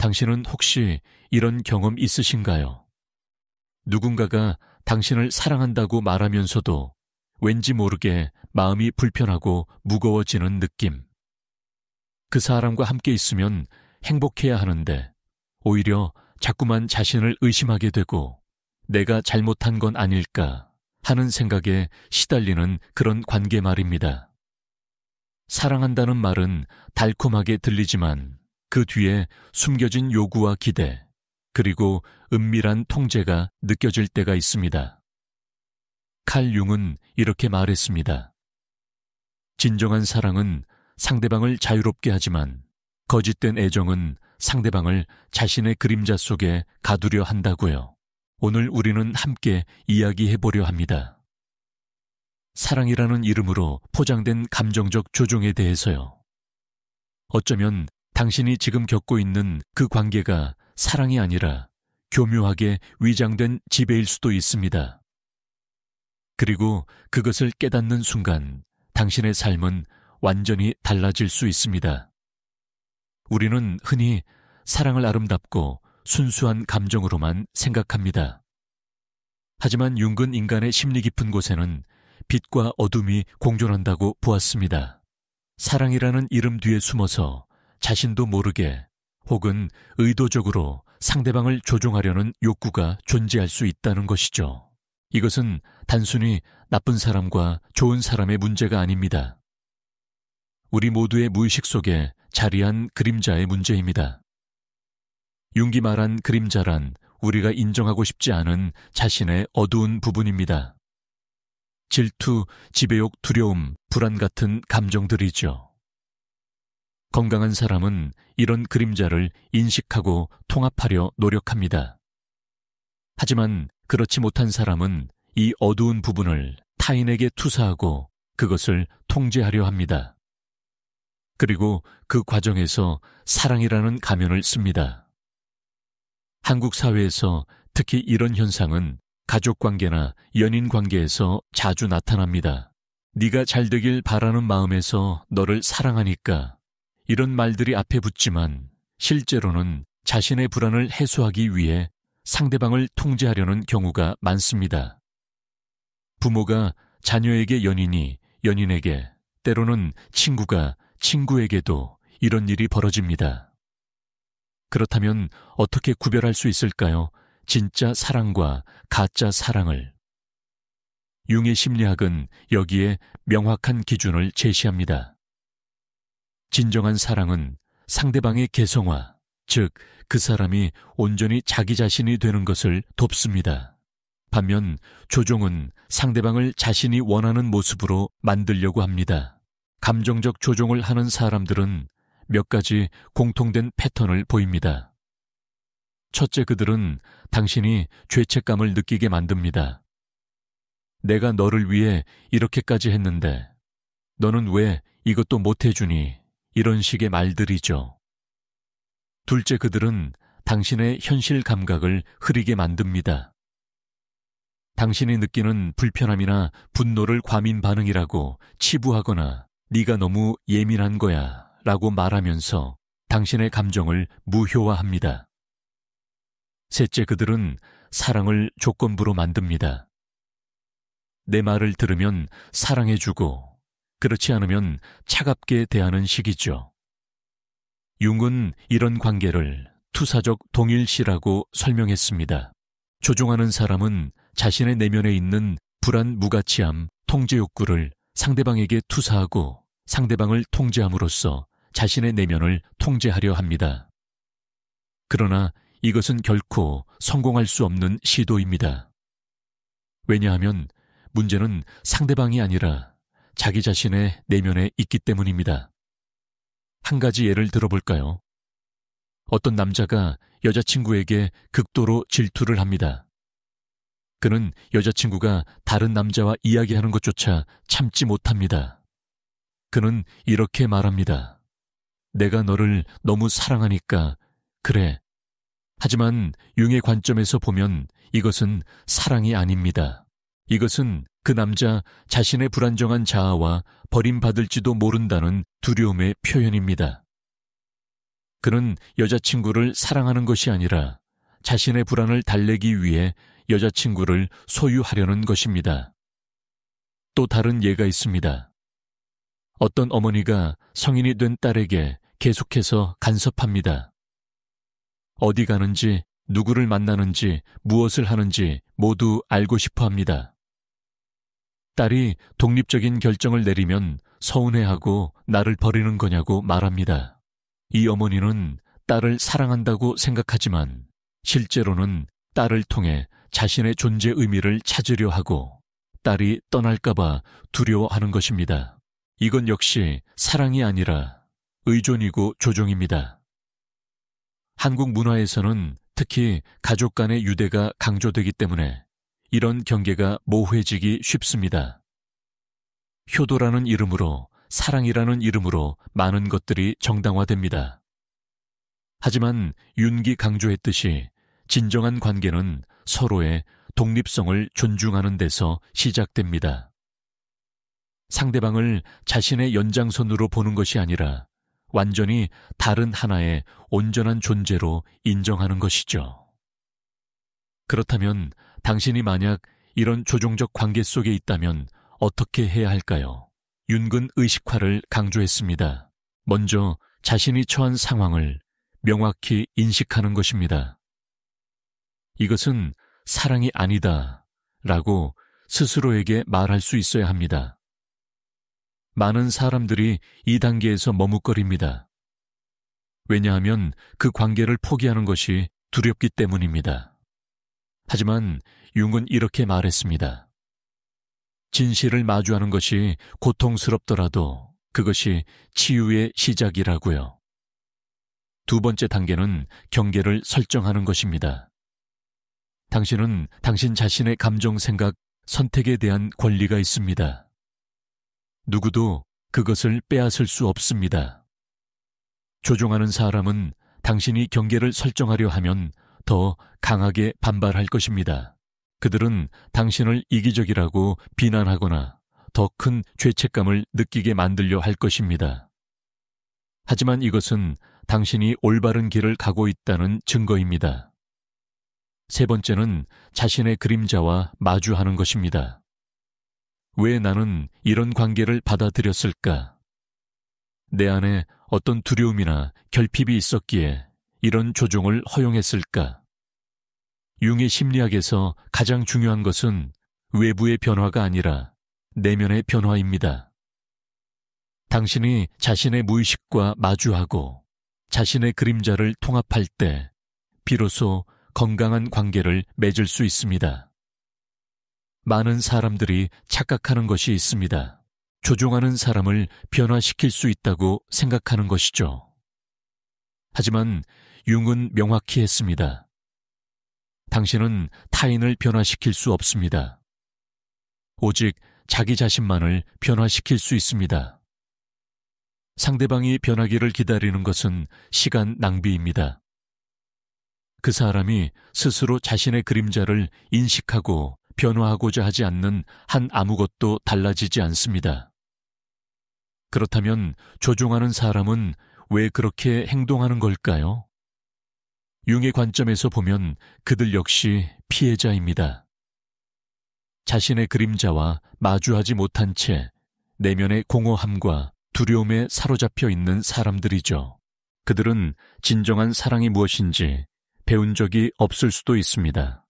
당신은 혹시 이런 경험 있으신가요? 누군가가 당신을 사랑한다고 말하면서도 왠지 모르게 마음이 불편하고 무거워지는 느낌. 그 사람과 함께 있으면 행복해야 하는데 오히려 자꾸만 자신을 의심하게 되고 내가 잘못한 건 아닐까 하는 생각에 시달리는 그런 관계 말입니다. 사랑한다는 말은 달콤하게 들리지만 그 뒤에 숨겨진 요구와 기대, 그리고 은밀한 통제가 느껴질 때가 있습니다. 칼 융은 이렇게 말했습니다. 진정한 사랑은 상대방을 자유롭게 하지만 거짓된 애정은 상대방을 자신의 그림자 속에 가두려 한다고요. 오늘 우리는 함께 이야기해보려 합니다. 사랑이라는 이름으로 포장된 감정적 조종에 대해서요. 어쩌면 당신이 지금 겪고 있는 그 관계가 사랑이 아니라 교묘하게 위장된 지배일 수도 있습니다. 그리고 그것을 깨닫는 순간 당신의 삶은 완전히 달라질 수 있습니다. 우리는 흔히 사랑을 아름답고 순수한 감정으로만 생각합니다. 하지만 융은 인간의 심리 깊은 곳에는 빛과 어둠이 공존한다고 보았습니다. 사랑이라는 이름 뒤에 숨어서 자신도 모르게 혹은 의도적으로 상대방을 조종하려는 욕구가 존재할 수 있다는 것이죠. 이것은 단순히 나쁜 사람과 좋은 사람의 문제가 아닙니다. 우리 모두의 무의식 속에 자리한 그림자의 문제입니다. 융이 말한 그림자란 우리가 인정하고 싶지 않은 자신의 어두운 부분입니다. 질투, 지배욕, 두려움, 불안 같은 감정들이죠. 건강한 사람은 이런 그림자를 인식하고 통합하려 노력합니다. 하지만 그렇지 못한 사람은 이 어두운 부분을 타인에게 투사하고 그것을 통제하려 합니다. 그리고 그 과정에서 사랑이라는 가면을 씁니다. 한국 사회에서 특히 이런 현상은 가족관계나 연인관계에서 자주 나타납니다. 네가 잘되길 바라는 마음에서 너를 사랑하니까 이런 말들이 앞에 붙지만 실제로는 자신의 불안을 해소하기 위해 상대방을 통제하려는 경우가 많습니다. 부모가 자녀에게 연인이 연인에게, 때로는 친구가 친구에게도 이런 일이 벌어집니다. 그렇다면 어떻게 구별할 수 있을까요? 진짜 사랑과 가짜 사랑을. 융의 심리학은 여기에 명확한 기준을 제시합니다. 진정한 사랑은 상대방의 개성화, 즉 그 사람이 온전히 자기 자신이 되는 것을 돕습니다. 반면 조종은 상대방을 자신이 원하는 모습으로 만들려고 합니다. 감정적 조종을 하는 사람들은 몇 가지 공통된 패턴을 보입니다. 첫째, 그들은 당신이 죄책감을 느끼게 만듭니다. 내가 너를 위해 이렇게까지 했는데 너는 왜 이것도 못해주니? 이런 식의 말들이죠. 둘째, 그들은 당신의 현실 감각을 흐리게 만듭니다. 당신이 느끼는 불편함이나 분노를 과민 반응이라고 치부하거나 네가 너무 예민한 거야 라고 말하면서 당신의 감정을 무효화합니다. 셋째, 그들은 사랑을 조건부로 만듭니다. 내 말을 들으면 사랑해주고 그렇지 않으면 차갑게 대하는 식이죠. 융은 이런 관계를 투사적 동일시라고 설명했습니다. 조종하는 사람은 자신의 내면에 있는 불안, 무가치함, 통제 욕구를 상대방에게 투사하고 상대방을 통제함으로써 자신의 내면을 통제하려 합니다. 그러나 이것은 결코 성공할 수 없는 시도입니다. 왜냐하면 문제는 상대방이 아니라 자기 자신의 내면에 있기 때문입니다. 한 가지 예를 들어볼까요? 어떤 남자가 여자친구에게 극도로 질투를 합니다. 그는 여자친구가 다른 남자와 이야기하는 것조차 참지 못합니다. 그는 이렇게 말합니다. 내가 너를 너무 사랑하니까 그래. 하지만 융의 관점에서 보면 이것은 사랑이 아닙니다. 이것은 그 남자 자신의 불안정한 자아와 버림받을지도 모른다는 두려움의 표현입니다. 그는 여자친구를 사랑하는 것이 아니라 자신의 불안을 달래기 위해 여자친구를 소유하려는 것입니다. 또 다른 예가 있습니다. 어떤 어머니가 성인이 된 딸에게 계속해서 간섭합니다. 어디 가는지, 누구를 만나는지, 무엇을 하는지 모두 알고 싶어 합니다. 딸이 독립적인 결정을 내리면 서운해하고 나를 버리는 거냐고 말합니다. 이 어머니는 딸을 사랑한다고 생각하지만 실제로는 딸을 통해 자신의 존재 의미를 찾으려 하고 딸이 떠날까봐 두려워하는 것입니다. 이건 역시 사랑이 아니라 의존이고 조종입니다. 한국 문화에서는 특히 가족 간의 유대가 강조되기 때문에 이런 경계가 모호해지기 쉽습니다. 효도라는 이름으로, 사랑이라는 이름으로 많은 것들이 정당화됩니다. 하지만 윤기 강조했듯이 진정한 관계는 서로의 독립성을 존중하는 데서 시작됩니다. 상대방을 자신의 연장선으로 보는 것이 아니라 완전히 다른 하나의 온전한 존재로 인정하는 것이죠. 그렇다면 당신이 만약 이런 조종적 관계 속에 있다면 어떻게 해야 할까요? 윤근 의식화를 강조했습니다. 먼저 자신이 처한 상황을 명확히 인식하는 것입니다. 이것은 사랑이 아니다 라고 스스로에게 말할 수 있어야 합니다. 많은 사람들이 이 단계에서 머뭇거립니다. 왜냐하면 그 관계를 포기하는 것이 두렵기 때문입니다. 하지만 융은 이렇게 말했습니다. 진실을 마주하는 것이 고통스럽더라도 그것이 치유의 시작이라고요. 두 번째 단계는 경계를 설정하는 것입니다. 당신은 당신 자신의 감정, 생각, 선택에 대한 권리가 있습니다. 누구도 그것을 빼앗을 수 없습니다. 조종하는 사람은 당신이 경계를 설정하려 하면 더 강하게 반발할 것입니다. 그들은 당신을 이기적이라고 비난하거나 더 큰 죄책감을 느끼게 만들려 할 것입니다. 하지만 이것은 당신이 올바른 길을 가고 있다는 증거입니다. 세 번째는 자신의 그림자와 마주하는 것입니다. 왜 나는 이런 관계를 받아들였을까? 내 안에 어떤 두려움이나 결핍이 있었기에 이런 조종을 허용했을까? 융의 심리학에서 가장 중요한 것은 외부의 변화가 아니라 내면의 변화입니다. 당신이 자신의 무의식과 마주하고 자신의 그림자를 통합할 때 비로소 건강한 관계를 맺을 수 있습니다. 많은 사람들이 착각하는 것이 있습니다. 조종하는 사람을 변화시킬 수 있다고 생각하는 것이죠. 하지만 융은 명확히 했습니다. 당신은 타인을 변화시킬 수 없습니다. 오직 자기 자신만을 변화시킬 수 있습니다. 상대방이 변하기를 기다리는 것은 시간 낭비입니다. 그 사람이 스스로 자신의 그림자를 인식하고 변화하고자 하지 않는 한 아무것도 달라지지 않습니다. 그렇다면 조종하는 사람은 왜 그렇게 행동하는 걸까요? 융의 관점에서 보면 그들 역시 피해자입니다. 자신의 그림자와 마주하지 못한 채 내면의 공허함과 두려움에 사로잡혀 있는 사람들이죠. 그들은 진정한 사랑이 무엇인지 배운 적이 없을 수도 있습니다.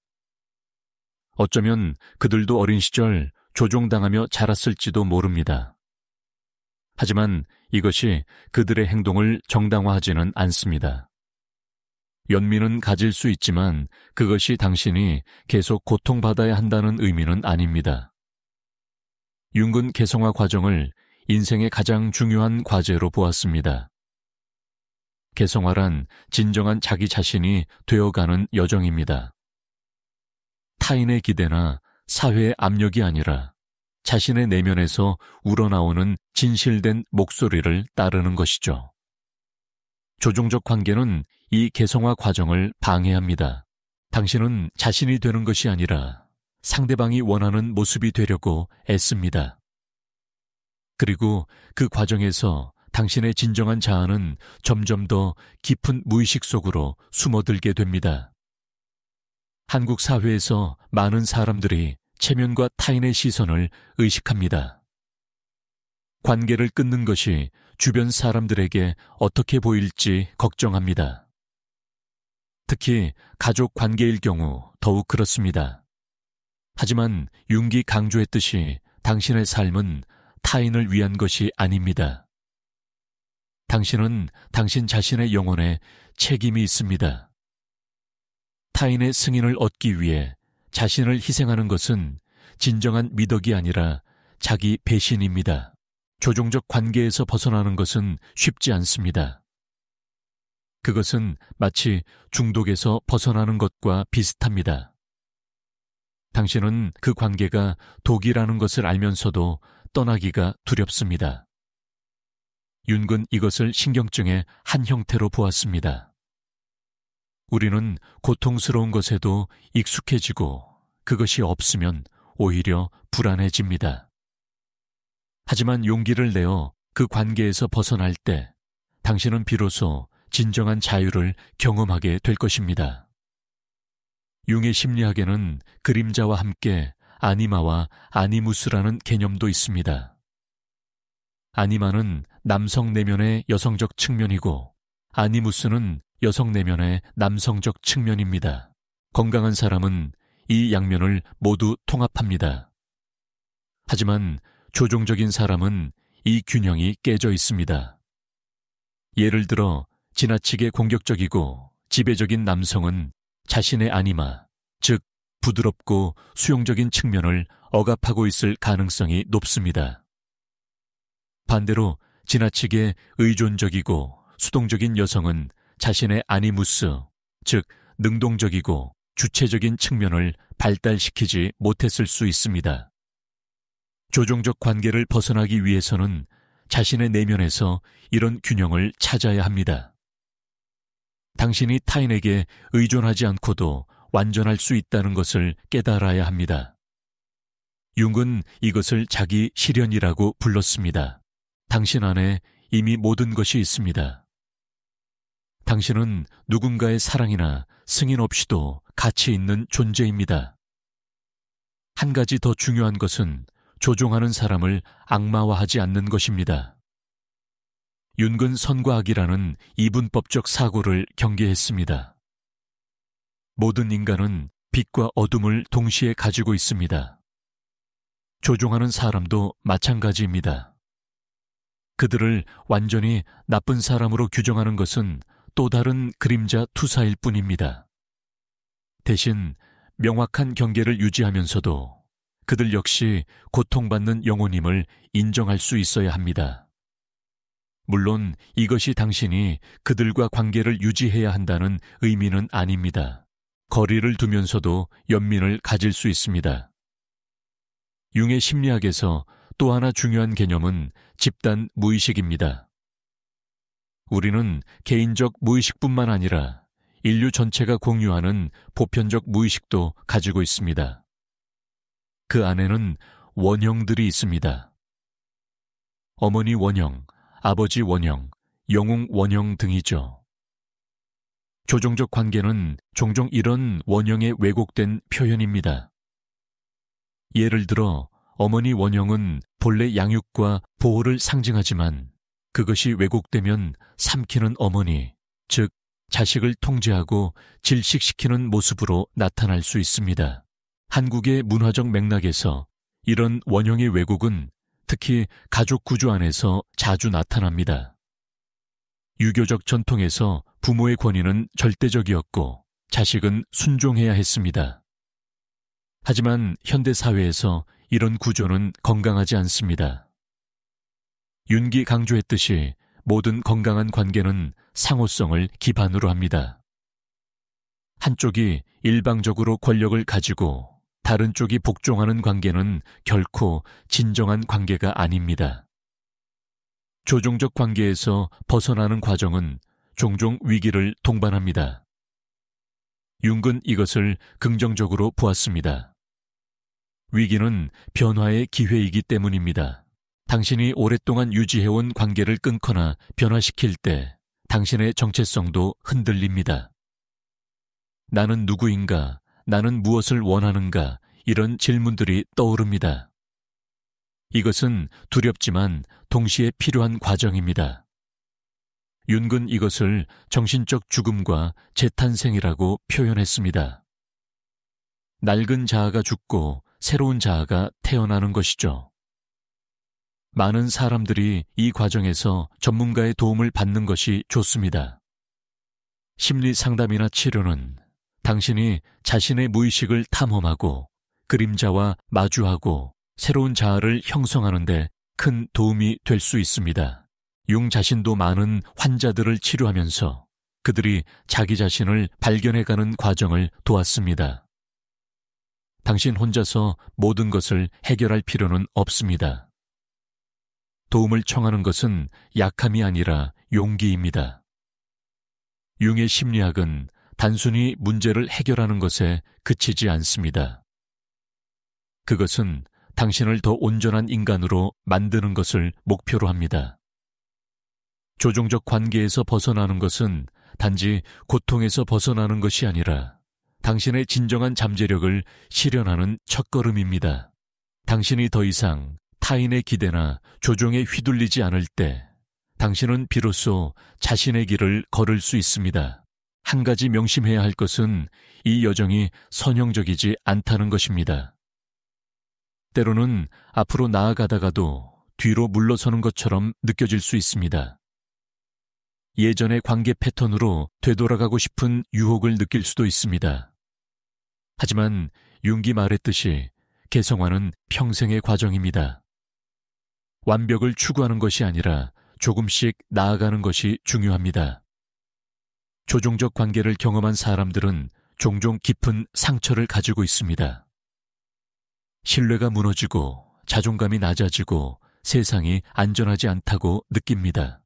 어쩌면 그들도 어린 시절 조종당하며 자랐을지도 모릅니다. 하지만 이것이 그들의 행동을 정당화하지는 않습니다. 연민은 가질 수 있지만 그것이 당신이 계속 고통받아야 한다는 의미는 아닙니다. 융은 개성화 과정을 인생의 가장 중요한 과제로 보았습니다. 개성화란 진정한 자기 자신이 되어가는 여정입니다. 타인의 기대나 사회의 압력이 아니라 자신의 내면에서 우러나오는 진실된 목소리를 따르는 것이죠. 조종적 관계는 이 개성화 과정을 방해합니다. 당신은 자신이 되는 것이 아니라 상대방이 원하는 모습이 되려고 애씁니다. 그리고 그 과정에서 당신의 진정한 자아는 점점 더 깊은 무의식 속으로 숨어들게 됩니다. 한국 사회에서 많은 사람들이 체면과 타인의 시선을 의식합니다. 관계를 끊는 것이 주변 사람들에게 어떻게 보일지 걱정합니다. 특히 가족 관계일 경우 더욱 그렇습니다. 하지만 융기 강조했듯이 당신의 삶은 타인을 위한 것이 아닙니다. 당신은 당신 자신의 영혼에 책임이 있습니다. 타인의 승인을 얻기 위해 자신을 희생하는 것은 진정한 미덕이 아니라 자기 배신입니다. 조종적 관계에서 벗어나는 것은 쉽지 않습니다. 그것은 마치 중독에서 벗어나는 것과 비슷합니다. 당신은 그 관계가 독이라는 것을 알면서도 떠나기가 두렵습니다. 윤근 이것을 신경증의 한 형태로 보았습니다. 우리는 고통스러운 것에도 익숙해지고 그것이 없으면 오히려 불안해집니다. 하지만 용기를 내어 그 관계에서 벗어날 때 당신은 비로소 진정한 자유를 경험하게 될 것입니다. 융의 심리학에는 그림자와 함께 아니마와 아니무스라는 개념도 있습니다. 아니마는 남성 내면의 여성적 측면이고 아니무스는 여성 내면의 남성적 측면입니다. 건강한 사람은 이 양면을 모두 통합합니다. 하지만 조종적인 사람은 이 균형이 깨져 있습니다. 예를 들어 지나치게 공격적이고 지배적인 남성은 자신의 아니마, 즉 부드럽고 수용적인 측면을 억압하고 있을 가능성이 높습니다. 반대로 지나치게 의존적이고 수동적인 여성은 자신의 아니무스, 즉 능동적이고 주체적인 측면을 발달시키지 못했을 수 있습니다. 조종적 관계를 벗어나기 위해서는 자신의 내면에서 이런 균형을 찾아야 합니다. 당신이 타인에게 의존하지 않고도 완전할 수 있다는 것을 깨달아야 합니다. 융은 이것을 자기 실현이라고 불렀습니다. 당신 안에 이미 모든 것이 있습니다. 당신은 누군가의 사랑이나 승인 없이도 가치 있는 존재입니다. 한 가지 더 중요한 것은 조종하는 사람을 악마화하지 않는 것입니다. 윤근 선과 악이라는 이분법적 사고를 경계했습니다. 모든 인간은 빛과 어둠을 동시에 가지고 있습니다. 조종하는 사람도 마찬가지입니다. 그들을 완전히 나쁜 사람으로 규정하는 것은 또 다른 그림자 투사일 뿐입니다. 대신 명확한 경계를 유지하면서도 그들 역시 고통받는 영혼임을 인정할 수 있어야 합니다. 물론 이것이 당신이 그들과 관계를 유지해야 한다는 의미는 아닙니다. 거리를 두면서도 연민을 가질 수 있습니다. 융의 심리학에서 또 하나 중요한 개념은 집단 무의식입니다. 우리는 개인적 무의식뿐만 아니라 인류 전체가 공유하는 보편적 무의식도 가지고 있습니다. 그 안에는 원형들이 있습니다. 어머니 원형, 아버지 원형, 영웅 원형 등이죠. 조종적 관계는 종종 이런 원형의 왜곡된 표현입니다. 예를 들어 어머니 원형은 본래 양육과 보호를 상징하지만 그것이 왜곡되면 삼키는 어머니, 즉 자식을 통제하고 질식시키는 모습으로 나타날 수 있습니다. 한국의 문화적 맥락에서 이런 원형의 왜곡은 특히 가족 구조 안에서 자주 나타납니다. 유교적 전통에서 부모의 권위는 절대적이었고 자식은 순종해야 했습니다. 하지만 현대 사회에서 이런 구조는 건강하지 않습니다. 윤기 강조했듯이 모든 건강한 관계는 상호성을 기반으로 합니다. 한쪽이 일방적으로 권력을 가지고 다른 쪽이 복종하는 관계는 결코 진정한 관계가 아닙니다. 조종적 관계에서 벗어나는 과정은 종종 위기를 동반합니다. 융은 이것을 긍정적으로 보았습니다. 위기는 변화의 기회이기 때문입니다. 당신이 오랫동안 유지해온 관계를 끊거나 변화시킬 때 당신의 정체성도 흔들립니다. 나는 누구인가? 나는 무엇을 원하는가? 이런 질문들이 떠오릅니다. 이것은 두렵지만 동시에 필요한 과정입니다. 윤근 이것을 정신적 죽음과 재탄생이라고 표현했습니다. 낡은 자아가 죽고 새로운 자아가 태어나는 것이죠. 많은 사람들이 이 과정에서 전문가의 도움을 받는 것이 좋습니다. 심리 상담이나 치료는 당신이 자신의 무의식을 탐험하고 그림자와 마주하고 새로운 자아를 형성하는 데 큰 도움이 될 수 있습니다. 융 자신도 많은 환자들을 치료하면서 그들이 자기 자신을 발견해가는 과정을 도왔습니다. 당신 혼자서 모든 것을 해결할 필요는 없습니다. 도움을 청하는 것은 약함이 아니라 용기입니다. 융의 심리학은 단순히 문제를 해결하는 것에 그치지 않습니다. 그것은 당신을 더 온전한 인간으로 만드는 것을 목표로 합니다. 조종적 관계에서 벗어나는 것은 단지 고통에서 벗어나는 것이 아니라 당신의 진정한 잠재력을 실현하는 첫걸음입니다. 당신이 더 이상 타인의 기대나 조종에 휘둘리지 않을 때 당신은 비로소 자신의 길을 걸을 수 있습니다. 한 가지 명심해야 할 것은 이 여정이 선형적이지 않다는 것입니다. 때로는 앞으로 나아가다가도 뒤로 물러서는 것처럼 느껴질 수 있습니다. 예전의 관계 패턴으로 되돌아가고 싶은 유혹을 느낄 수도 있습니다. 하지만 융기 말했듯이 개성화는 평생의 과정입니다. 완벽을 추구하는 것이 아니라 조금씩 나아가는 것이 중요합니다. 조종적 관계를 경험한 사람들은 종종 깊은 상처를 가지고 있습니다. 신뢰가 무너지고 자존감이 낮아지고 세상이 안전하지 않다고 느낍니다.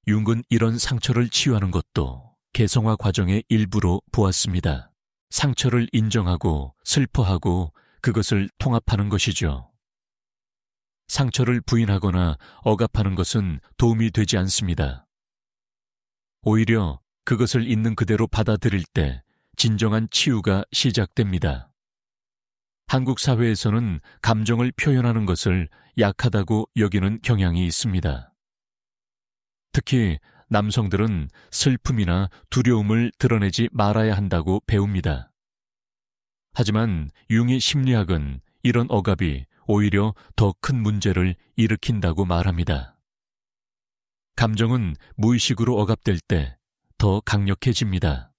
융은 이런 상처를 치유하는 것도 개성화 과정의 일부로 보았습니다. 상처를 인정하고 슬퍼하고 그것을 통합하는 것이죠. 상처를 부인하거나 억압하는 것은 도움이 되지 않습니다. 오히려 그것을 있는 그대로 받아들일 때 진정한 치유가 시작됩니다. 한국 사회에서는 감정을 표현하는 것을 약하다고 여기는 경향이 있습니다. 특히 남성들은 슬픔이나 두려움을 드러내지 말아야 한다고 배웁니다. 하지만 융의 심리학은 이런 억압이 오히려 더 큰 문제를 일으킨다고 말합니다. 감정은 무의식으로 억압될 때 더 강력해집니다.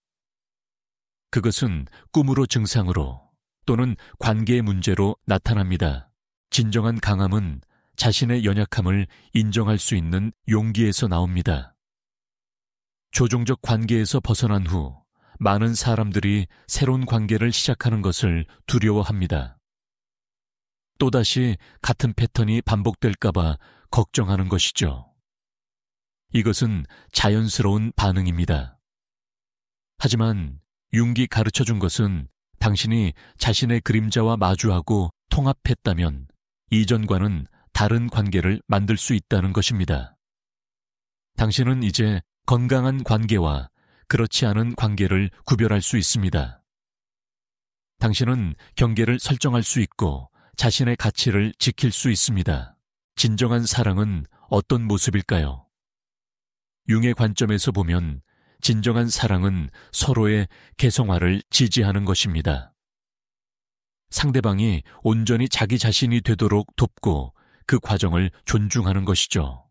그것은 꿈으로 증상으로 또는 관계의 문제로 나타납니다. 진정한 강함은 자신의 연약함을 인정할 수 있는 용기에서 나옵니다. 조종적 관계에서 벗어난 후 많은 사람들이 새로운 관계를 시작하는 것을 두려워합니다. 또다시 같은 패턴이 반복될까봐 걱정하는 것이죠. 이것은 자연스러운 반응입니다. 하지만 융이 가르쳐준 것은 당신이 자신의 그림자와 마주하고 통합했다면 이전과는 다른 관계를 만들 수 있다는 것입니다. 당신은 이제 건강한 관계와 그렇지 않은 관계를 구별할 수 있습니다. 당신은 경계를 설정할 수 있고 자신의 가치를 지킬 수 있습니다. 진정한 사랑은 어떤 모습일까요? 융의 관점에서 보면 진정한 사랑은 서로의 개성화를 지지하는 것입니다. 상대방이 온전히 자기 자신이 되도록 돕고 그 과정을 존중하는 것이죠.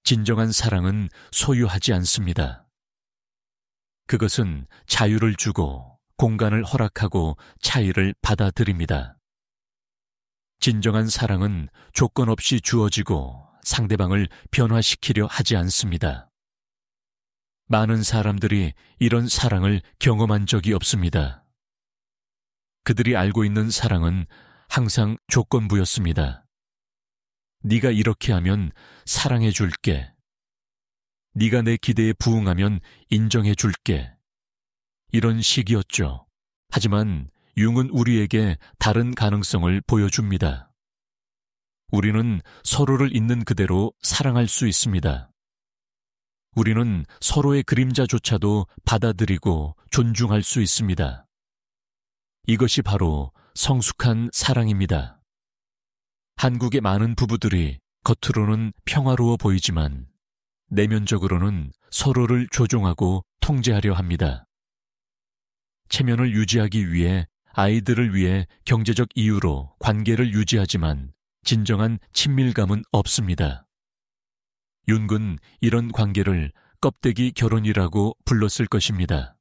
진정한 사랑은 소유하지 않습니다. 그것은 자유를 주고 공간을 허락하고 차이를 받아들입니다. 진정한 사랑은 조건 없이 주어지고 상대방을 변화시키려 하지 않습니다. 많은 사람들이 이런 사랑을 경험한 적이 없습니다. 그들이 알고 있는 사랑은 항상 조건부였습니다. 네가 이렇게 하면 사랑해 줄게. 네가 내 기대에 부응하면 인정해 줄게. 이런 식이었죠. 하지만 융은 우리에게 다른 가능성을 보여줍니다. 우리는 서로를 있는 그대로 사랑할 수 있습니다. 우리는 서로의 그림자조차도 받아들이고 존중할 수 있습니다. 이것이 바로 성숙한 사랑입니다. 한국의 많은 부부들이 겉으로는 평화로워 보이지만 내면적으로는 서로를 조종하고 통제하려 합니다. 체면을 유지하기 위해 아이들을 위해 경제적 이유로 관계를 유지하지만 진정한 친밀감은 없습니다. 윤군 이런 관계를 껍데기 결혼이라고 불렀을 것입니다.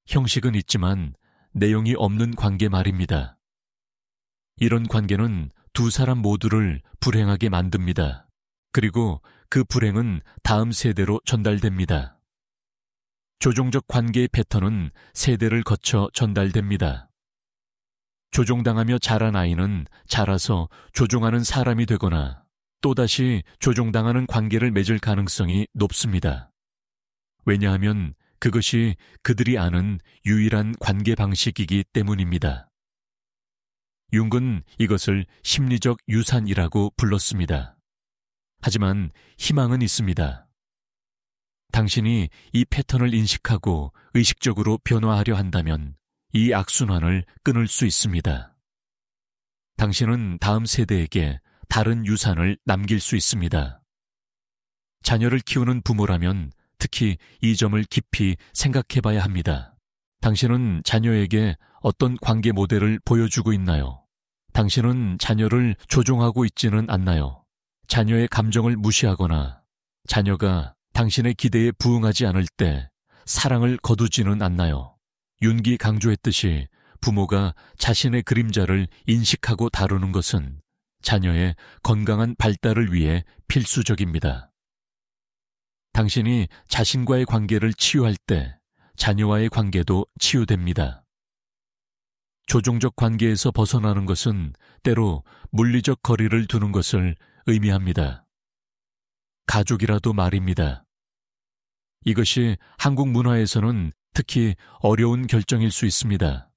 형식은 있지만 내용이 없는 관계 말입니다. 이런 관계는 두 사람 모두를 불행하게 만듭니다. 그리고 그 불행은 다음 세대로 전달됩니다. 조종적 관계의 패턴은 세대를 거쳐 전달됩니다. 조종당하며 자란 아이는 자라서 조종하는 사람이 되거나 또다시 조종당하는 관계를 맺을 가능성이 높습니다. 왜냐하면 그것이 그들이 아는 유일한 관계 방식이기 때문입니다. 융은 이것을 심리적 유산이라고 불렀습니다. 하지만 희망은 있습니다. 당신이 이 패턴을 인식하고 의식적으로 변화하려 한다면 이 악순환을 끊을 수 있습니다. 당신은 다음 세대에게 다른 유산을 남길 수 있습니다. 자녀를 키우는 부모라면 특히 이 점을 깊이 생각해 봐야 합니다. 당신은 자녀에게 어떤 관계 모델을 보여주고 있나요? 당신은 자녀를 조종하고 있지는 않나요? 자녀의 감정을 무시하거나 자녀가 당신의 기대에 부응하지 않을 때 사랑을 거두지는 않나요? 윤기 강조했듯이 부모가 자신의 그림자를 인식하고 다루는 것은 자녀의 건강한 발달을 위해 필수적입니다. 당신이 자신과의 관계를 치유할 때 자녀와의 관계도 치유됩니다. 조종적 관계에서 벗어나는 것은 때로 물리적 거리를 두는 것을 의미합니다. 가족이라도 말입니다. 이것이 한국 문화에서는 특히 어려운 결정일 수 있습니다.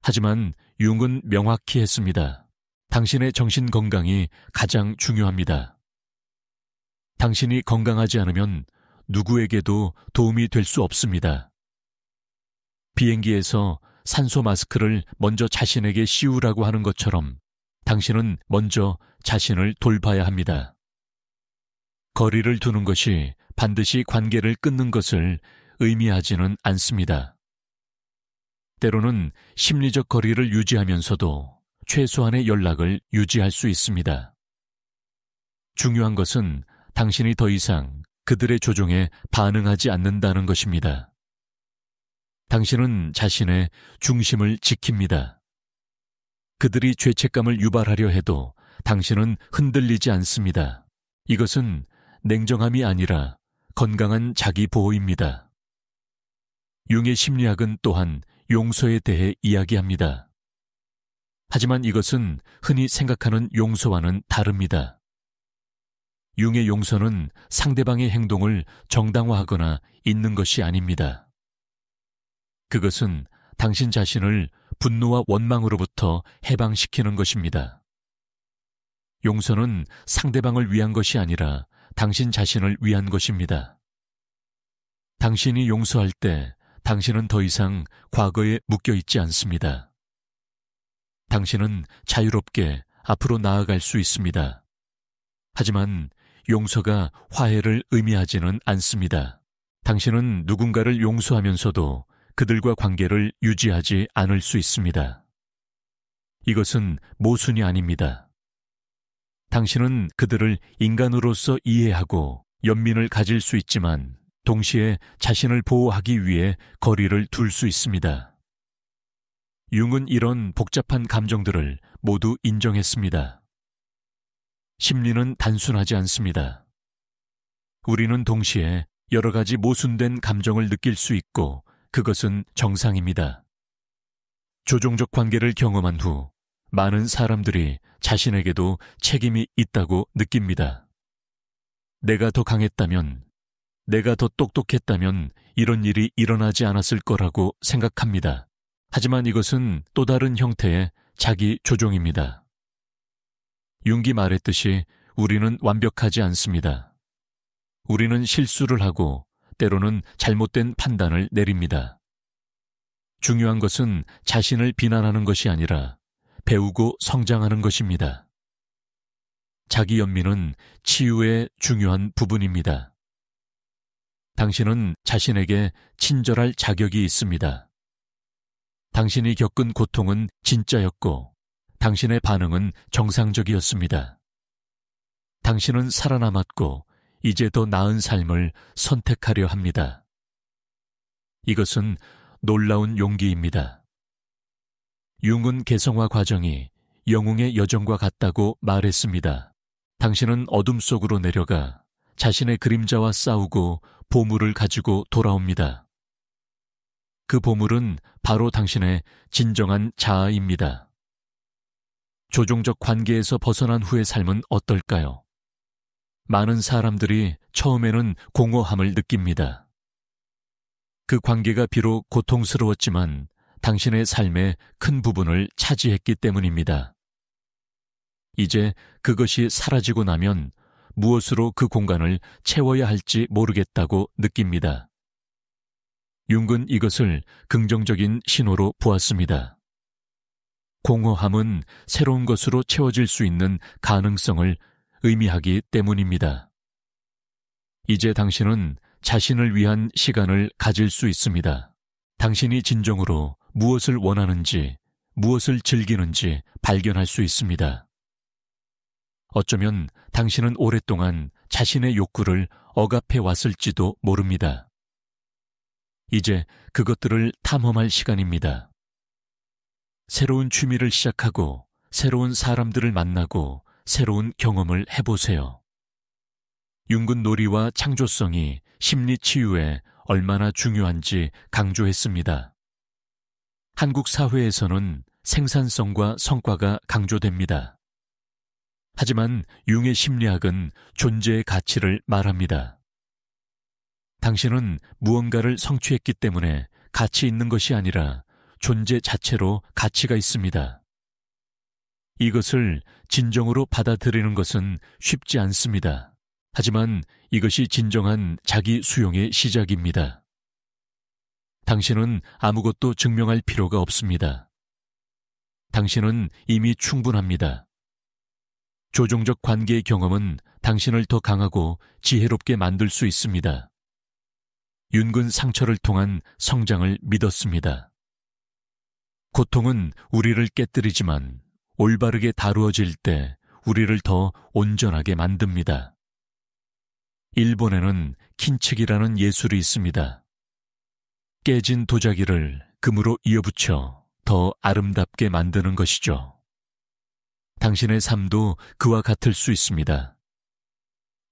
하지만 융은 명확히 했습니다. 당신의 정신 건강이 가장 중요합니다. 당신이 건강하지 않으면 누구에게도 도움이 될 수 없습니다. 비행기에서 산소 마스크를 먼저 자신에게 씌우라고 하는 것처럼 당신은 먼저 자신을 돌봐야 합니다. 거리를 두는 것이 반드시 관계를 끊는 것을 의미하지는 않습니다. 때로는 심리적 거리를 유지하면서도 최소한의 연락을 유지할 수 있습니다. 중요한 것은 당신이 더 이상 그들의 조종에 반응하지 않는다는 것입니다. 당신은 자신의 중심을 지킵니다. 그들이 죄책감을 유발하려 해도 당신은 흔들리지 않습니다. 이것은 냉정함이 아니라 건강한 자기 보호입니다. 융의 심리학은 또한 용서에 대해 이야기합니다. 하지만 이것은 흔히 생각하는 용서와는 다릅니다. 융의 용서는 상대방의 행동을 정당화하거나 잊는 것이 아닙니다. 그것은 당신 자신을 분노와 원망으로부터 해방시키는 것입니다. 용서는 상대방을 위한 것이 아니라 당신 자신을 위한 것입니다. 당신이 용서할 때 당신은 더 이상 과거에 묶여 있지 않습니다. 당신은 자유롭게 앞으로 나아갈 수 있습니다. 하지만 용서가 화해를 의미하지는 않습니다. 당신은 누군가를 용서하면서도 그들과 관계를 유지하지 않을 수 있습니다. 이것은 모순이 아닙니다. 당신은 그들을 인간으로서 이해하고 연민을 가질 수 있지만 동시에 자신을 보호하기 위해 거리를 둘 수 있습니다. 융은 이런 복잡한 감정들을 모두 인정했습니다. 심리는 단순하지 않습니다. 우리는 동시에 여러 가지 모순된 감정을 느낄 수 있고 그것은 정상입니다. 조종적 관계를 경험한 후 많은 사람들이 자신에게도 책임이 있다고 느낍니다. 내가 더 강했다면, 내가 더 똑똑했다면 이런 일이 일어나지 않았을 거라고 생각합니다. 하지만 이것은 또 다른 형태의 자기 조종입니다. 융기 말했듯이 우리는 완벽하지 않습니다. 우리는 실수를 하고 때로는 잘못된 판단을 내립니다. 중요한 것은 자신을 비난하는 것이 아니라 배우고 성장하는 것입니다. 자기 연민은 치유의 중요한 부분입니다. 당신은 자신에게 친절할 자격이 있습니다. 당신이 겪은 고통은 진짜였고 당신의 반응은 정상적이었습니다. 당신은 살아남았고 이제 더 나은 삶을 선택하려 합니다. 이것은 놀라운 용기입니다. 융은 개성화 과정이 영웅의 여정과 같다고 말했습니다. 당신은 어둠 속으로 내려가 자신의 그림자와 싸우고 보물을 가지고 돌아옵니다. 그 보물은 바로 당신의 진정한 자아입니다. 조종적 관계에서 벗어난 후의 삶은 어떨까요? 많은 사람들이 처음에는 공허함을 느낍니다. 그 관계가 비록 고통스러웠지만 당신의 삶의 큰 부분을 차지했기 때문입니다. 이제 그것이 사라지고 나면 무엇으로 그 공간을 채워야 할지 모르겠다고 느낍니다. 융은 이것을 긍정적인 신호로 보았습니다. 공허함은 새로운 것으로 채워질 수 있는 가능성을 의미하기 때문입니다. 이제 당신은 자신을 위한 시간을 가질 수 있습니다. 당신이 진정으로 무엇을 원하는지, 무엇을 즐기는지 발견할 수 있습니다. 어쩌면 당신은 오랫동안 자신의 욕구를 억압해 왔을지도 모릅니다. 이제 그것들을 탐험할 시간입니다. 새로운 취미를 시작하고 새로운 사람들을 만나고 새로운 경험을 해보세요. 융은 놀이와 창조성이 심리 치유에 얼마나 중요한지 강조했습니다. 한국 사회에서는 생산성과 성과가 강조됩니다. 하지만 융의 심리학은 존재의 가치를 말합니다. 당신은 무언가를 성취했기 때문에 가치 있는 것이 아니라 존재 자체로 가치가 있습니다. 이것을 진정으로 받아들이는 것은 쉽지 않습니다. 하지만 이것이 진정한 자기 수용의 시작입니다. 당신은 아무것도 증명할 필요가 없습니다. 당신은 이미 충분합니다. 조종적 관계의 경험은 당신을 더 강하고 지혜롭게 만들 수 있습니다. 융은 상처를 통한 성장을 믿었습니다. 고통은 우리를 깨뜨리지만 올바르게 다루어질 때 우리를 더 온전하게 만듭니다. 일본에는 킨측이라는 예술이 있습니다. 깨진 도자기를 금으로 이어붙여 더 아름답게 만드는 것이죠. 당신의 삶도 그와 같을 수 있습니다.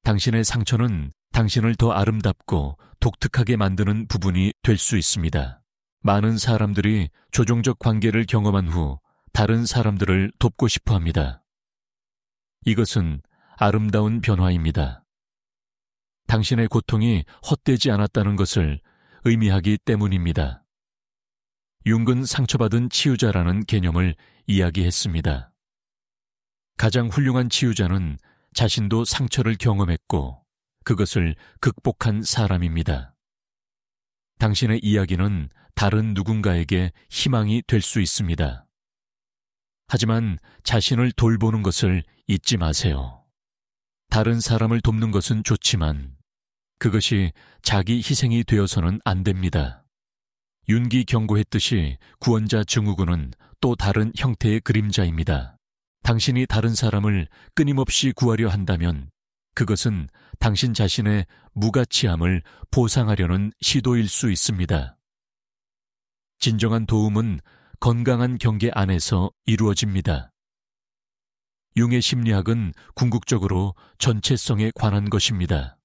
당신의 상처는 당신을 더 아름답고 독특하게 만드는 부분이 될 수 있습니다. 많은 사람들이 조종적 관계를 경험한 후 다른 사람들을 돕고 싶어 합니다. 이것은 아름다운 변화입니다. 당신의 고통이 헛되지 않았다는 것을 의미하기 때문입니다. 융은 상처받은 치유자라는 개념을 이야기했습니다. 가장 훌륭한 치유자는 자신도 상처를 경험했고 그것을 극복한 사람입니다. 당신의 이야기는 다른 누군가에게 희망이 될 수 있습니다. 하지만 자신을 돌보는 것을 잊지 마세요. 다른 사람을 돕는 것은 좋지만 그것이 자기 희생이 되어서는 안 됩니다. 윤기 경고했듯이 구원자 증후군은 또 다른 형태의 그림자입니다. 당신이 다른 사람을 끊임없이 구하려 한다면 그것은 당신 자신의 무가치함을 보상하려는 시도일 수 있습니다. 진정한 도움은 건강한 경계 안에서 이루어집니다. 융의 심리학은 궁극적으로 전체성에 관한 것입니다.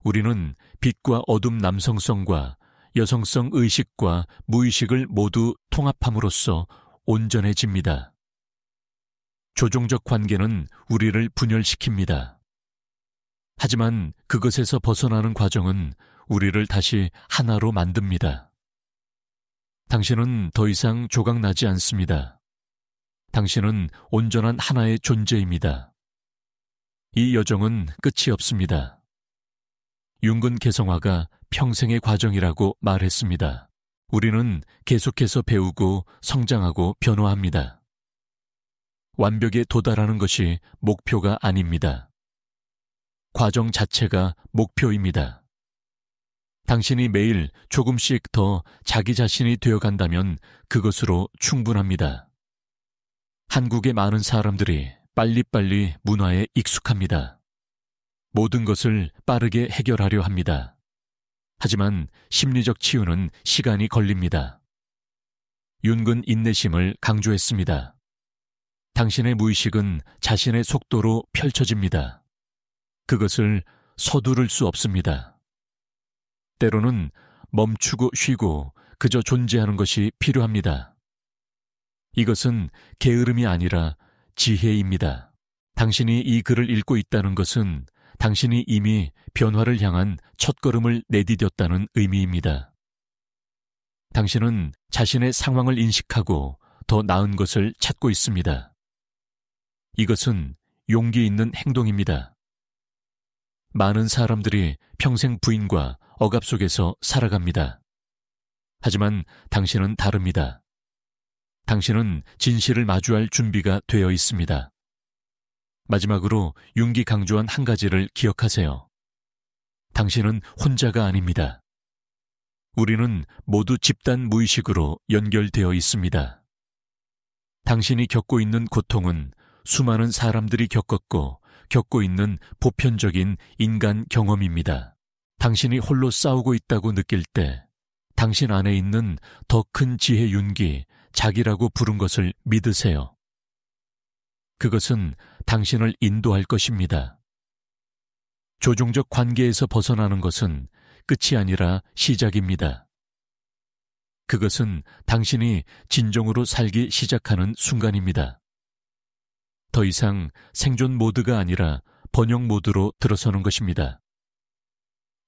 우리는 빛과 어둠 남성성과 여성성 의식과 무의식을 모두 통합함으로써 온전해집니다. 조종적 관계는 우리를 분열시킵니다. 하지만 그것에서 벗어나는 과정은 우리를 다시 하나로 만듭니다. 당신은 더 이상 조각나지 않습니다. 당신은 온전한 하나의 존재입니다. 이 여정은 끝이 없습니다. 윤근 개성화가 평생의 과정이라고 말했습니다. 우리는 계속해서 배우고 성장하고 변화합니다. 완벽에 도달하는 것이 목표가 아닙니다. 과정 자체가 목표입니다. 당신이 매일 조금씩 더 자기 자신이 되어간다면 그것으로 충분합니다. 한국의 많은 사람들이 빨리빨리 문화에 익숙합니다. 모든 것을 빠르게 해결하려 합니다. 하지만 심리적 치유는 시간이 걸립니다. 윤근 인내심을 강조했습니다. 당신의 무의식은 자신의 속도로 펼쳐집니다. 그것을 서두를 수 없습니다. 때로는 멈추고 쉬고 그저 존재하는 것이 필요합니다. 이것은 게으름이 아니라 지혜입니다. 당신이 이 글을 읽고 있다는 것은 당신이 이미 변화를 향한 첫걸음을 내디뎠다는 의미입니다. 당신은 자신의 상황을 인식하고 더 나은 것을 찾고 있습니다. 이것은 용기 있는 행동입니다. 많은 사람들이 평생 부인과 억압 속에서 살아갑니다. 하지만 당신은 다릅니다. 당신은 진실을 마주할 준비가 되어 있습니다. 마지막으로 윤기 강조한 한 가지를 기억하세요. 당신은 혼자가 아닙니다. 우리는 모두 집단 무의식으로 연결되어 있습니다. 당신이 겪고 있는 고통은 수많은 사람들이 겪었고 겪고 있는 보편적인 인간 경험입니다. 당신이 홀로 싸우고 있다고 느낄 때 당신 안에 있는 더 큰 지혜 윤기, 자기라고 부른 것을 믿으세요. 그것은 당신을 인도할 것입니다. 조종적 관계에서 벗어나는 것은 끝이 아니라 시작입니다. 그것은 당신이 진정으로 살기 시작하는 순간입니다. 더 이상 생존 모드가 아니라 번영 모드로 들어서는 것입니다.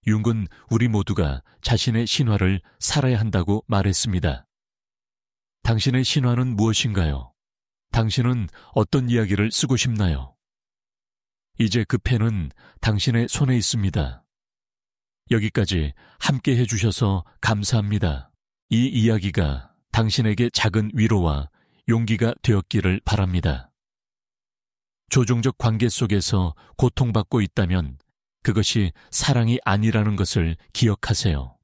융은 우리 모두가 자신의 신화를 살아야 한다고 말했습니다. 당신의 신화는 무엇인가요? 당신은 어떤 이야기를 쓰고 싶나요? 이제 그 펜은 당신의 손에 있습니다. 여기까지 함께 해주셔서 감사합니다. 이 이야기가 당신에게 작은 위로와 용기가 되었기를 바랍니다. 조종적 관계 속에서 고통받고 있다면 그것이 사랑이 아니라는 것을 기억하세요.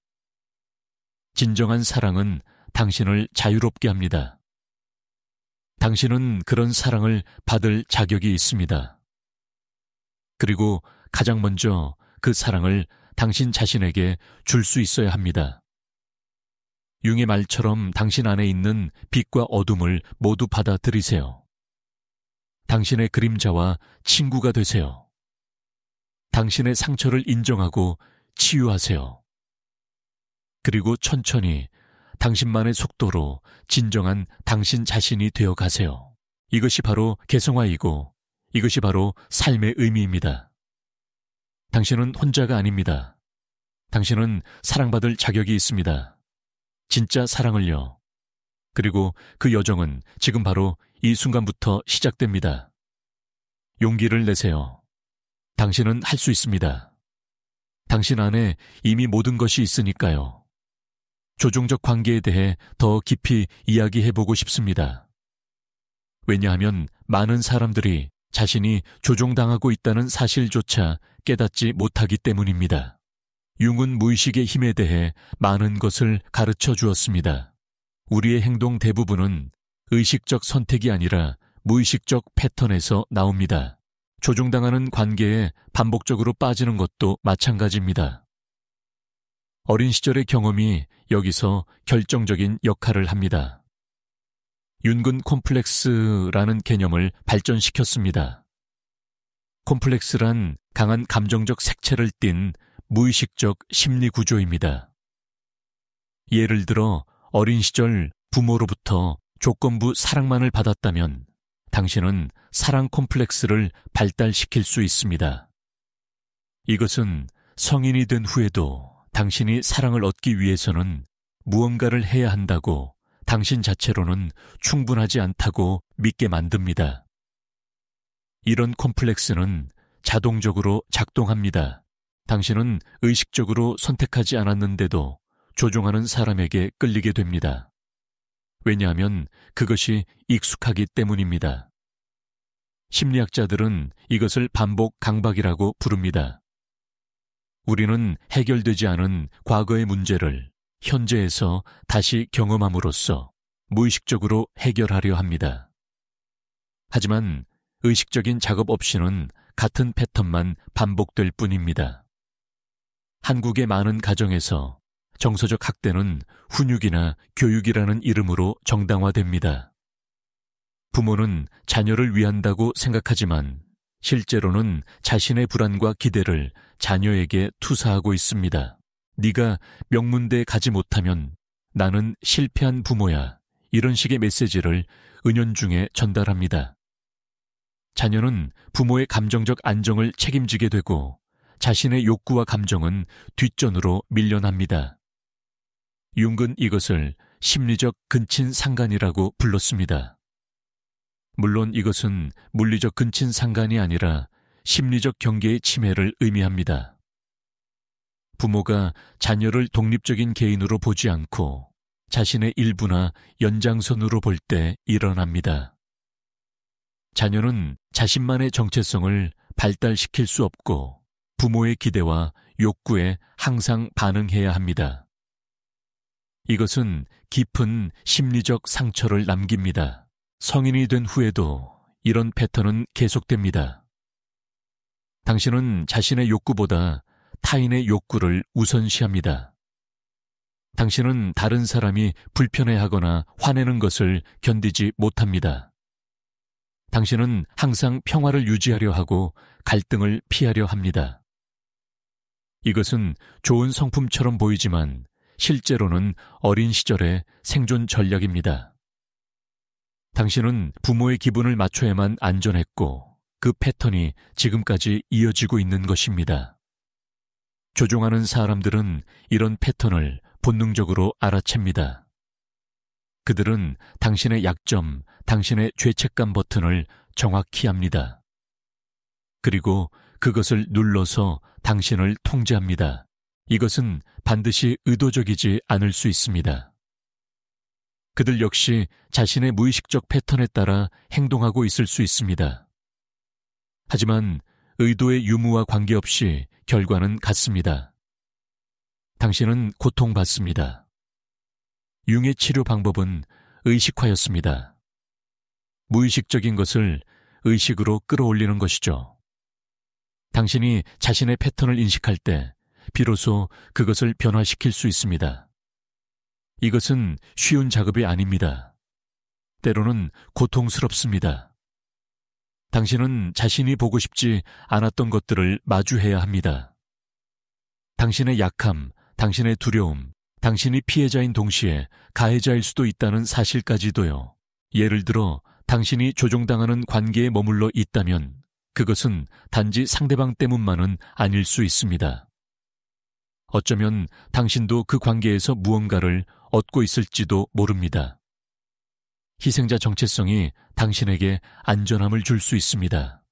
진정한 사랑은 당신을 자유롭게 합니다. 당신은 그런 사랑을 받을 자격이 있습니다. 그리고 가장 먼저 그 사랑을 당신 자신에게 줄 수 있어야 합니다. 융의 말처럼 당신 안에 있는 빛과 어둠을 모두 받아들이세요. 당신의 그림자와 친구가 되세요. 당신의 상처를 인정하고 치유하세요. 그리고 천천히 당신만의 속도로 진정한 당신 자신이 되어 가세요. 이것이 바로 개성화이고 이것이 바로 삶의 의미입니다. 당신은 혼자가 아닙니다. 당신은 사랑받을 자격이 있습니다. 진짜 사랑을요. 그리고 그 여정은 지금 바로 이 순간부터 시작됩니다. 용기를 내세요. 당신은 할 수 있습니다. 당신 안에 이미 모든 것이 있으니까요. 조종적 관계에 대해 더 깊이 이야기해보고 싶습니다. 왜냐하면 많은 사람들이 자신이 조종당하고 있다는 사실조차 깨닫지 못하기 때문입니다. 융은 무의식의 힘에 대해 많은 것을 가르쳐 주었습니다. 우리의 행동 대부분은 의식적 선택이 아니라 무의식적 패턴에서 나옵니다. 조종당하는 관계에 반복적으로 빠지는 것도 마찬가지입니다. 어린 시절의 경험이 여기서 결정적인 역할을 합니다. 윤근 콤플렉스라는 개념을 발전시켰습니다. 콤플렉스란 강한 감정적 색채를 띤 무의식적 심리 구조입니다. 예를 들어 어린 시절 부모로부터 조건부 사랑만을 받았다면 당신은 사랑 콤플렉스를 발달시킬 수 있습니다. 이것은 성인이 된 후에도 당신이 사랑을 얻기 위해서는 무언가를 해야 한다고 당신 자체로는 충분하지 않다고 믿게 만듭니다. 이런 콤플렉스는 자동적으로 작동합니다. 당신은 의식적으로 선택하지 않았는데도 조종하는 사람에게 끌리게 됩니다. 왜냐하면 그것이 익숙하기 때문입니다. 심리학자들은 이것을 반복 강박이라고 부릅니다. 우리는 해결되지 않은 과거의 문제를 현재에서 다시 경험함으로써 무의식적으로 해결하려 합니다. 하지만 의식적인 작업 없이는 같은 패턴만 반복될 뿐입니다. 한국의 많은 가정에서 정서적 학대는 훈육이나 교육이라는 이름으로 정당화됩니다. 부모는 자녀를 위한다고 생각하지만 실제로는 자신의 불안과 기대를 자녀에게 투사하고 있습니다. 네가 명문대에 가지 못하면 나는 실패한 부모야. 이런 식의 메시지를 은연중에 전달합니다. 자녀는 부모의 감정적 안정을 책임지게 되고 자신의 욕구와 감정은 뒷전으로 밀려납니다. 융은 이것을 심리적 근친상간이라고 불렀습니다. 물론 이것은 물리적 근친상간이 아니라 심리적 경계의 침해를 의미합니다. 부모가 자녀를 독립적인 개인으로 보지 않고 자신의 일부나 연장선으로 볼 때 일어납니다. 자녀는 자신만의 정체성을 발달시킬 수 없고 부모의 기대와 욕구에 항상 반응해야 합니다. 이것은 깊은 심리적 상처를 남깁니다. 성인이 된 후에도 이런 패턴은 계속됩니다. 당신은 자신의 욕구보다 타인의 욕구를 우선시합니다. 당신은 다른 사람이 불편해하거나 화내는 것을 견디지 못합니다. 당신은 항상 평화를 유지하려 하고 갈등을 피하려 합니다. 이것은 좋은 성품처럼 보이지만 실제로는 어린 시절의 생존 전략입니다. 당신은 부모의 기분을 맞춰야만 안전했고 그 패턴이 지금까지 이어지고 있는 것입니다. 조종하는 사람들은 이런 패턴을 본능적으로 알아챕니다. 그들은 당신의 약점, 당신의 죄책감 버튼을 정확히 압니다. 그리고 그것을 눌러서 당신을 통제합니다. 이것은 반드시 의도적이지 않을 수 있습니다. 그들 역시 자신의 무의식적 패턴에 따라 행동하고 있을 수 있습니다. 하지만 의도의 유무와 관계없이 결과는 같습니다. 당신은 고통받습니다. 융의 치료 방법은 의식화였습니다. 무의식적인 것을 의식으로 끌어올리는 것이죠. 당신이 자신의 패턴을 인식할 때 비로소 그것을 변화시킬 수 있습니다. 이것은 쉬운 작업이 아닙니다. 때로는 고통스럽습니다. 당신은 자신이 보고 싶지 않았던 것들을 마주해야 합니다. 당신의 약함, 당신의 두려움, 당신이 피해자인 동시에 가해자일 수도 있다는 사실까지도요. 예를 들어 당신이 조종당하는 관계에 머물러 있다면 그것은 단지 상대방 때문만은 아닐 수 있습니다. 어쩌면 당신도 그 관계에서 무언가를 얻고 있을지도 모릅니다. 희생자 정체성이 당신에게 안전함을 줄 수 있습니다.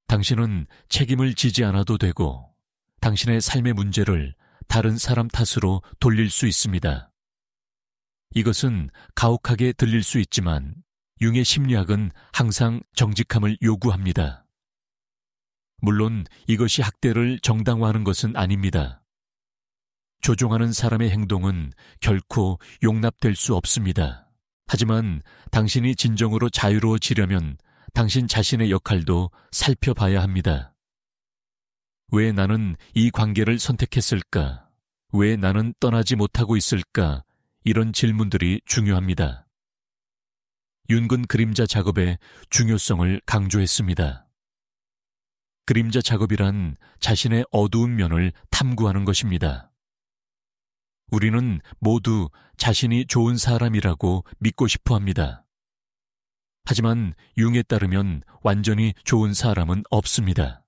당신은 책임을 지지 않아도 되고 당신의 삶의 문제를 다른 사람 탓으로 돌릴 수 있습니다. 이것은 가혹하게 들릴 수 있지만 융의 심리학은 항상 정직함을 요구합니다. 물론 이것이 학대를 정당화하는 것은 아닙니다. 조종하는 사람의 행동은 결코 용납될 수 없습니다. 하지만 당신이 진정으로 자유로워지려면 당신 자신의 역할도 살펴봐야 합니다. 왜 나는 이 관계를 선택했을까? 왜 나는 떠나지 못하고 있을까? 이런 질문들이 중요합니다. 융은 그림자 작업의 중요성을 강조했습니다. 그림자 작업이란 자신의 어두운 면을 탐구하는 것입니다. 우리는 모두 자신이 좋은 사람이라고 믿고 싶어 합니다. 하지만 융에 따르면 완전히 좋은 사람은 없습니다.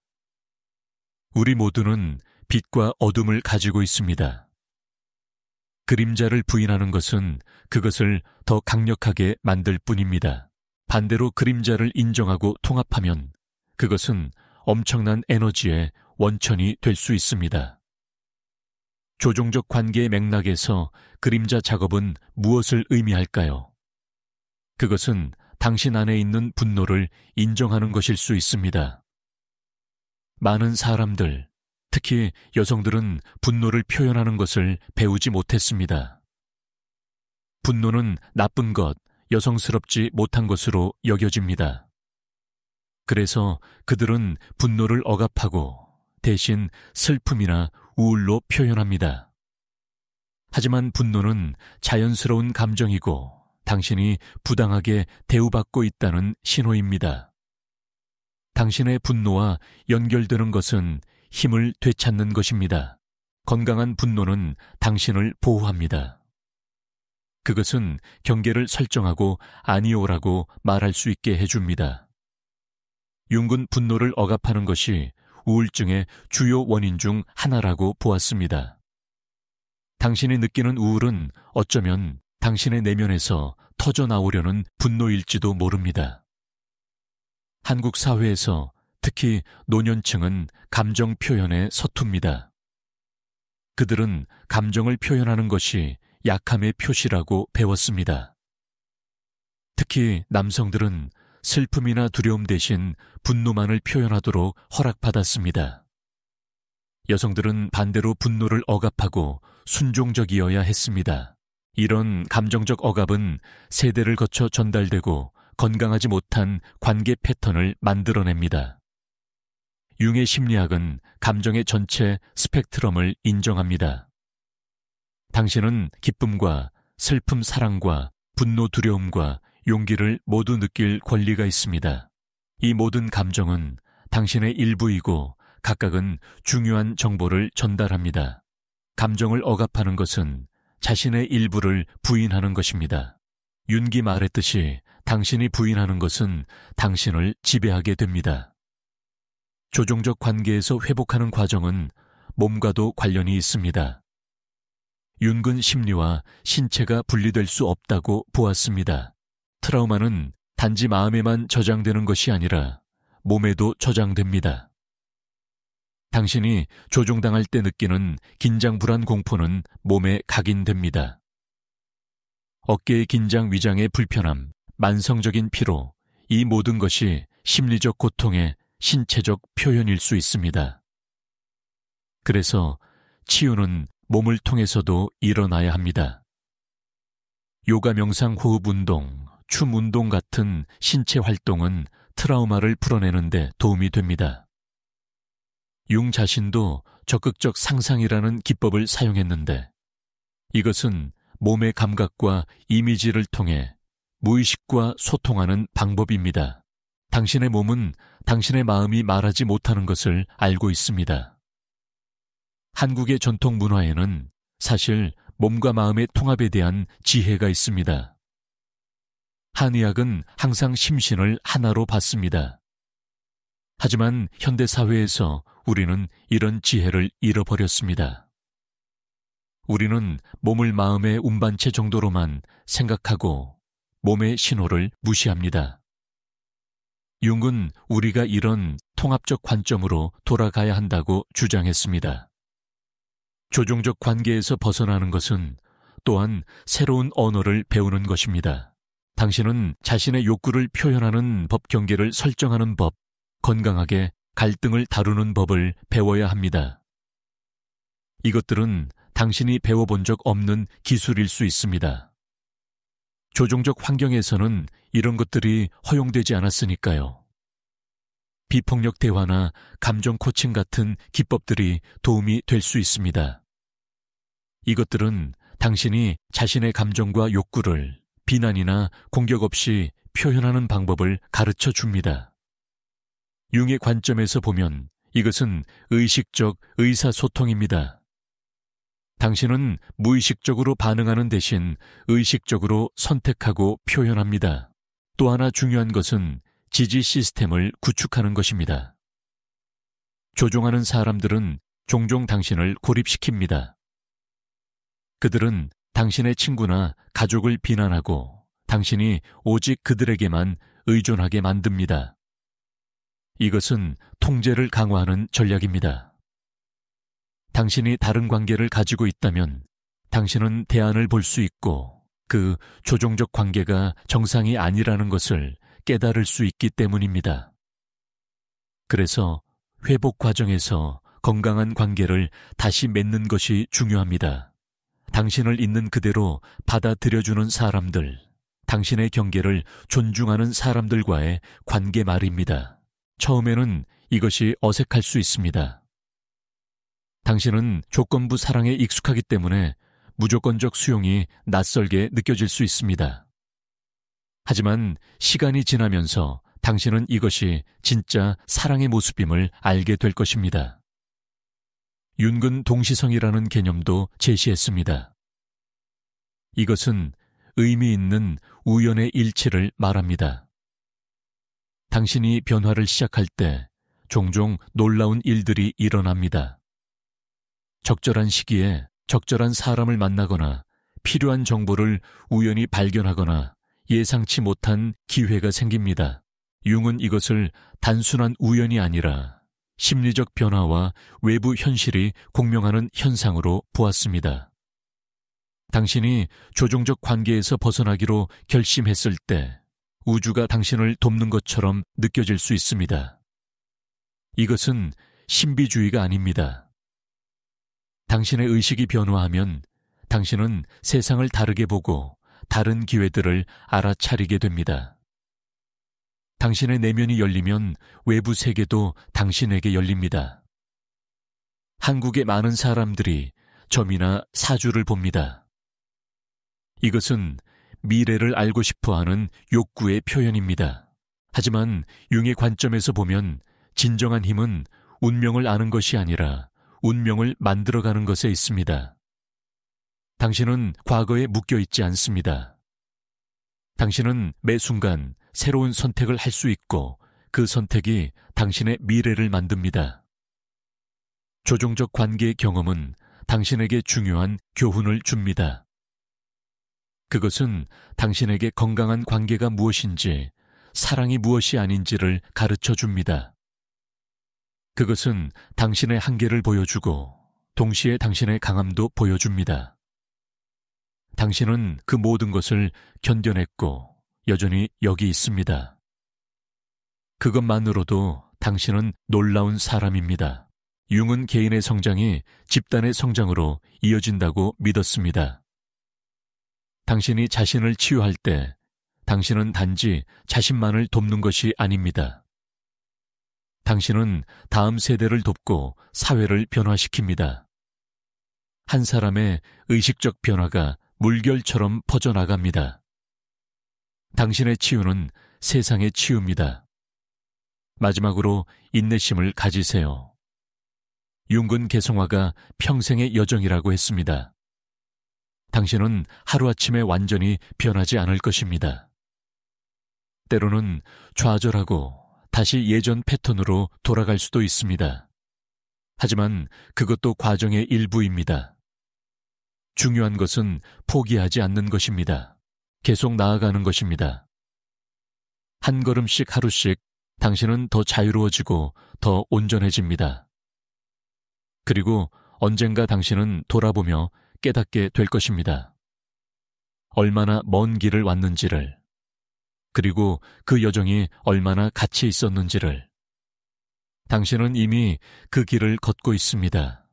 우리 모두는 빛과 어둠을 가지고 있습니다. 그림자를 부인하는 것은 그것을 더 강력하게 만들 뿐입니다. 반대로 그림자를 인정하고 통합하면 그것은 엄청난 에너지의 원천이 될 수 있습니다. 조종적 관계의 맥락에서 그림자 작업은 무엇을 의미할까요? 그것은 당신 안에 있는 분노를 인정하는 것일 수 있습니다. 많은 사람들, 특히 여성들은 분노를 표현하는 것을 배우지 못했습니다. 분노는 나쁜 것, 여성스럽지 못한 것으로 여겨집니다. 그래서 그들은 분노를 억압하고 대신 슬픔이나 우울로 표현합니다. 하지만 분노는 자연스러운 감정이고 당신이 부당하게 대우받고 있다는 신호입니다. 당신의 분노와 연결되는 것은 힘을 되찾는 것입니다. 건강한 분노는 당신을 보호합니다. 그것은 경계를 설정하고 아니오라고 말할 수 있게 해줍니다. 융은 분노를 억압하는 것이 우울증의 주요 원인 중 하나라고 보았습니다. 당신이 느끼는 우울은 어쩌면 당신의 내면에서 터져나오려는 분노일지도 모릅니다. 한국 사회에서 특히 노년층은 감정 표현에 서툽니다. 그들은 감정을 표현하는 것이 약함의 표시라고 배웠습니다. 특히 남성들은 슬픔이나 두려움 대신 분노만을 표현하도록 허락받았습니다. 여성들은 반대로 분노를 억압하고 순종적이어야 했습니다. 이런 감정적 억압은 세대를 거쳐 전달되고 건강하지 못한 관계 패턴을 만들어냅니다. 융의 심리학은 감정의 전체 스펙트럼을 인정합니다. 당신은 기쁨과 슬픔, 사랑과 분노, 두려움과 용기를 모두 느낄 권리가 있습니다. 이 모든 감정은 당신의 일부이고 각각은 중요한 정보를 전달합니다. 감정을 억압하는 것은 자신의 일부를 부인하는 것입니다. 윤기 말했듯이 당신이 부인하는 것은 당신을 지배하게 됩니다. 조종적 관계에서 회복하는 과정은 몸과도 관련이 있습니다. 윤근 심리와 신체가 분리될 수 없다고 보았습니다. 트라우마는 단지 마음에만 저장되는 것이 아니라 몸에도 저장됩니다. 당신이 조종당할 때 느끼는 긴장, 불안, 공포는 몸에 각인됩니다. 어깨의 긴장, 위장의 불편함, 만성적인 피로, 이 모든 것이 심리적 고통의 신체적 표현일 수 있습니다. 그래서 치유는 몸을 통해서도 일어나야 합니다. 요가, 명상, 호흡 운동, 춤 운동 같은 신체 활동은 트라우마를 풀어내는 데 도움이 됩니다. 융 자신도 적극적 상상이라는 기법을 사용했는데 이것은 몸의 감각과 이미지를 통해 무의식과 소통하는 방법입니다. 당신의 몸은 당신의 마음이 말하지 못하는 것을 알고 있습니다. 한국의 전통 문화에는 사실 몸과 마음의 통합에 대한 지혜가 있습니다. 한의학은 항상 심신을 하나로 봤습니다. 하지만 현대사회에서 우리는 이런 지혜를 잃어버렸습니다. 우리는 몸을 마음의 운반체 정도로만 생각하고 몸의 신호를 무시합니다. 융은 우리가 이런 통합적 관점으로 돌아가야 한다고 주장했습니다. 조종적 관계에서 벗어나는 것은 또한 새로운 언어를 배우는 것입니다. 당신은 자신의 욕구를 표현하는 법, 경계를 설정하는 법, 건강하게 갈등을 다루는 법을 배워야 합니다. 이것들은 당신이 배워본 적 없는 기술일 수 있습니다. 조종적 환경에서는 이런 것들이 허용되지 않았으니까요. 비폭력 대화나 감정 코칭 같은 기법들이 도움이 될 수 있습니다. 이것들은 당신이 자신의 감정과 욕구를 비난이나 공격 없이 표현하는 방법을 가르쳐 줍니다. 융의 관점에서 보면 이것은 의식적 의사소통입니다. 당신은 무의식적으로 반응하는 대신 의식적으로 선택하고 표현합니다. 또 하나 중요한 것은 지지 시스템을 구축하는 것입니다. 조종하는 사람들은 종종 당신을 고립시킵니다. 그들은 당신의 친구나 가족을 비난하고 당신이 오직 그들에게만 의존하게 만듭니다. 이것은 통제를 강화하는 전략입니다. 당신이 다른 관계를 가지고 있다면 당신은 대안을 볼 수 있고 그 조종적 관계가 정상이 아니라는 것을 깨달을 수 있기 때문입니다. 그래서 회복 과정에서 건강한 관계를 다시 맺는 것이 중요합니다. 당신을 있는 그대로 받아들여주는 사람들, 당신의 경계를 존중하는 사람들과의 관계 말입니다. 처음에는 이것이 어색할 수 있습니다. 당신은 조건부 사랑에 익숙하기 때문에 무조건적 수용이 낯설게 느껴질 수 있습니다. 하지만 시간이 지나면서 당신은 이것이 진짜 사랑의 모습임을 알게 될 것입니다. 윤근 동시성이라는 개념도 제시했습니다. 이것은 의미 있는 우연의 일치를 말합니다. 당신이 변화를 시작할 때 종종 놀라운 일들이 일어납니다. 적절한 시기에 적절한 사람을 만나거나 필요한 정보를 우연히 발견하거나 예상치 못한 기회가 생깁니다. 융은 이것을 단순한 우연이 아니라 심리적 변화와 외부 현실이 공명하는 현상으로 보았습니다. 당신이 조종적 관계에서 벗어나기로 결심했을 때 우주가 당신을 돕는 것처럼 느껴질 수 있습니다. 이것은 신비주의가 아닙니다. 당신의 의식이 변화하면 당신은 세상을 다르게 보고 다른 기회들을 알아차리게 됩니다. 당신의 내면이 열리면 외부 세계도 당신에게 열립니다. 한국의 많은 사람들이 점이나 사주를 봅니다. 이것은 미래를 알고 싶어하는 욕구의 표현입니다. 하지만 융의 관점에서 보면 진정한 힘은 운명을 아는 것이 아니라 운명을 만들어가는 것에 있습니다. 당신은 과거에 묶여 있지 않습니다. 당신은 매 순간 새로운 선택을 할 수 있고 그 선택이 당신의 미래를 만듭니다. 조종적 관계의 경험은 당신에게 중요한 교훈을 줍니다. 그것은 당신에게 건강한 관계가 무엇인지, 사랑이 무엇이 아닌지를 가르쳐 줍니다. 그것은 당신의 한계를 보여주고 동시에 당신의 강함도 보여줍니다. 당신은 그 모든 것을 견뎌냈고 여전히 여기 있습니다. 그것만으로도 당신은 놀라운 사람입니다. 융은 개인의 성장이 집단의 성장으로 이어진다고 믿었습니다. 당신이 자신을 치유할 때 당신은 단지 자신만을 돕는 것이 아닙니다. 당신은 다음 세대를 돕고 사회를 변화시킵니다. 한 사람의 의식적 변화가 물결처럼 퍼져나갑니다. 당신의 치유는 세상의 치유입니다. 마지막으로 인내심을 가지세요. 융근 개성화가 평생의 여정이라고 했습니다. 당신은 하루아침에 완전히 변하지 않을 것입니다. 때로는 좌절하고 다시 예전 패턴으로 돌아갈 수도 있습니다. 하지만 그것도 과정의 일부입니다. 중요한 것은 포기하지 않는 것입니다. 계속 나아가는 것입니다. 한 걸음씩 하루씩 당신은 더 자유로워지고 더 온전해집니다. 그리고 언젠가 당신은 돌아보며 깨닫게 될 것입니다. 얼마나 먼 길을 왔는지를, 그리고 그 여정이 얼마나 가치 있었는지를. 당신은 이미 그 길을 걷고 있습니다.